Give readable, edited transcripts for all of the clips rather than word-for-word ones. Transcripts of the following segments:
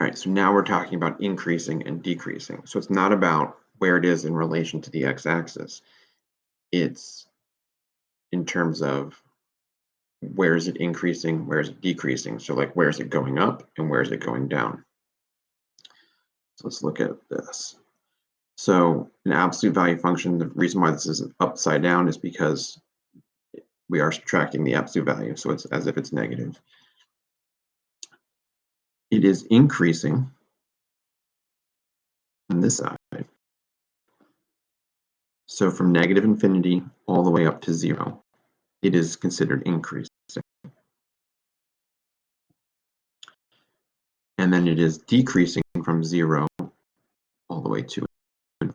All right, so now we're talking about increasing and decreasing. So it's not about where it is in relation to the x-axis. It's in terms of where is it increasing, where is it decreasing. So like where is it going up and where is it going down? So let's look at this. So an absolute value function, the reason why this is upside down is because we are subtracting the absolute value. So it's as if it's negative. It is increasing on this side. So from negative infinity all the way up to 0, it is considered increasing. And then it is decreasing from 0 all the way to 1.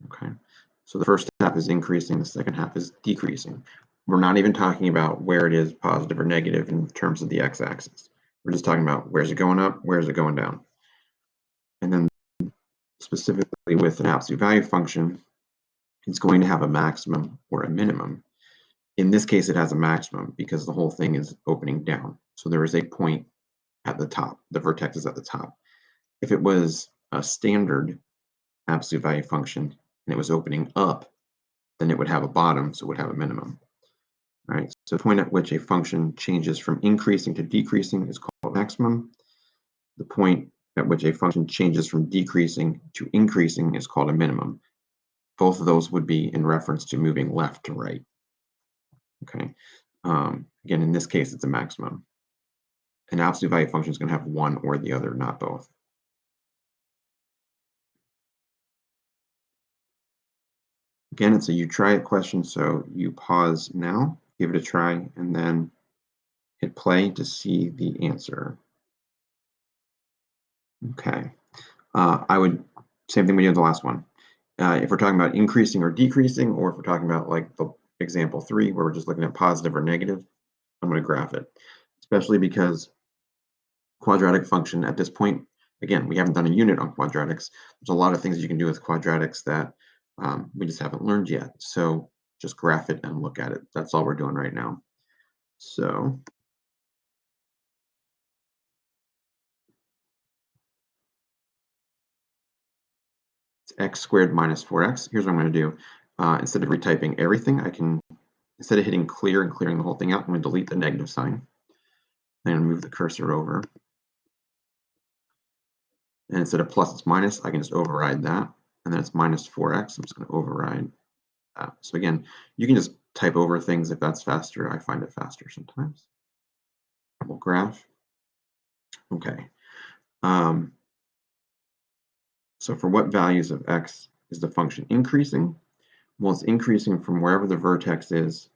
Okay, so the first half is increasing, the second half is decreasing. We're not even talking about where it is positive or negative in terms of the x-axis. We're just talking about where's it going up, where's it going down. And then specifically with an absolute value function, it's going to have a maximum or a minimum. In this case, it has a maximum because the whole thing is opening down. So there is a point at the top. The vertex is at the top. If it was a standard absolute value function and it was opening up, then it would have a bottom, so it would have a minimum. All right, so the point at which a function changes from increasing to decreasing is called maximum. The point at which a function changes from decreasing to increasing is called a minimum. Both of those would be in reference to moving left to right. Okay. Again, in this case, it's a maximum. An absolute value function is going to have one or the other, not both. Again, it's a you try it question, so you pause now, give it a try, and then hit play to see the answer. Okay. I would, same thing we did the last one. If we're talking about increasing or decreasing, or if we're talking about like the example 3, where we're just looking at positive or negative, I'm going to graph it, especially because quadratic function at this point, again, we haven't done a unit on quadratics. There's a lot of things you can do with quadratics that we just haven't learned yet. So just graph it and look at it. That's all we're doing right now. So it's x squared minus 4x. Here's what I'm going to do. Instead of retyping everything, I can, instead of hitting clear and clearing the whole thing out, I'm going to delete the negative sign. And move the cursor over. And instead of plus, it's minus. I can just override that. And then it's minus 4x. I'm just going to override that. So again, you can just type over things if that's faster. I find it faster sometimes. We'll graph. Okay. So for what values of x is the function increasing? Well, it's increasing from wherever the vertex is.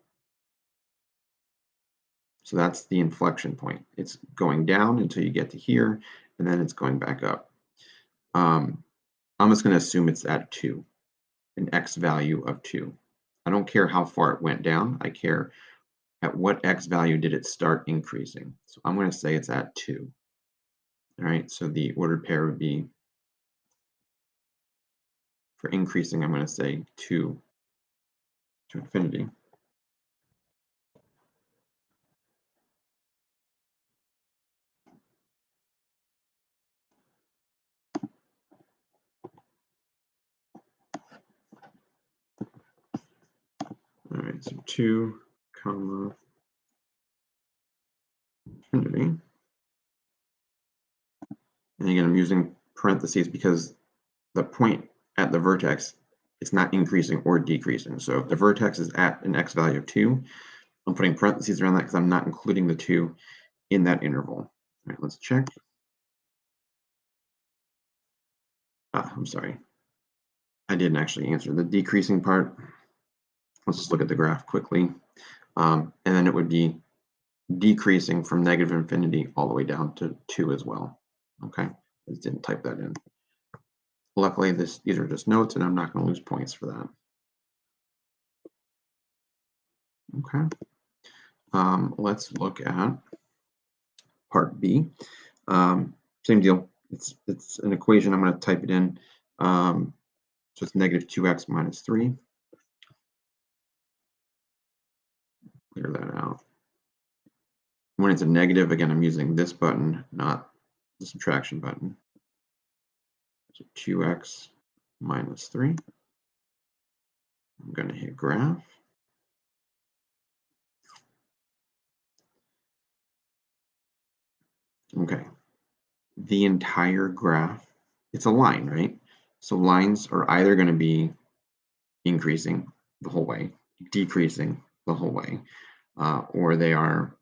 So that's the inflection point. It's going down until you get to here, and then it's going back up. I'm just going to assume it's at 2, an x value of 2. I don't care how far it went down. I care at what x value did it start increasing. So I'm going to say it's at 2. All right, so the ordered pair would be, for increasing, I'm going to say 2 to infinity. All right, so 2, comma, infinity. And again, I'm using parentheses because the point at the vertex is not increasing or decreasing. So if the vertex is at an x value of 2, I'm putting parentheses around that because I'm not including the 2 in that interval. All right, let's check. I'm sorry. I didn't actually answer the decreasing part. Let's just look at the graph quickly. And then it would be decreasing from negative infinity all the way down to 2 as well. Okay, I just didn't type that in. Luckily, these are just notes, and I'm not going to lose points for that. Okay. Let's look at part B. Same deal. It's an equation. I'm going to type it in. So it's negative 2x minus 3. Clear that out. When it's a negative, again, I'm using this button, not the subtraction button. So 2x minus 3. I'm going to hit graph. Okay. The entire graph, it's a line, right? So lines are either going to be increasing the whole way, decreasing the whole way, or they are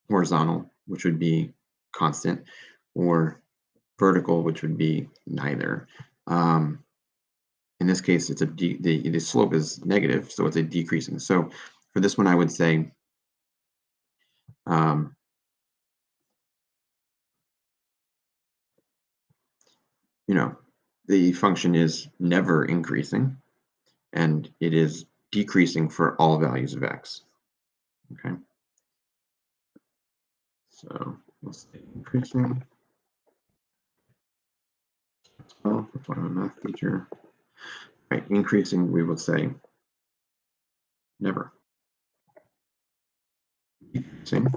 horizontal, which would be constant, or vertical, which would be neither. In this case, it's the slope is negative, so it's a decreasing. So for this one, I would say um, the function is never increasing, and it is decreasing for all values of x. Okay, so let's say increasing. Well, that's what I'm a math teacher. Right, increasing, we would say never. Decreasing,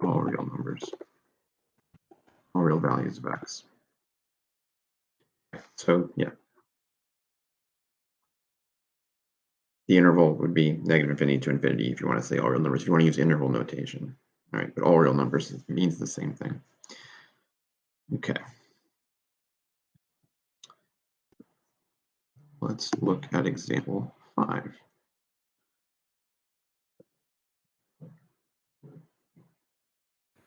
all real numbers, all real values of x. So yeah, the interval would be negative infinity to infinity if you want to say all real numbers, if you want to use interval notation. All right, but all real numbers means the same thing. Okay. Let's look at example 5.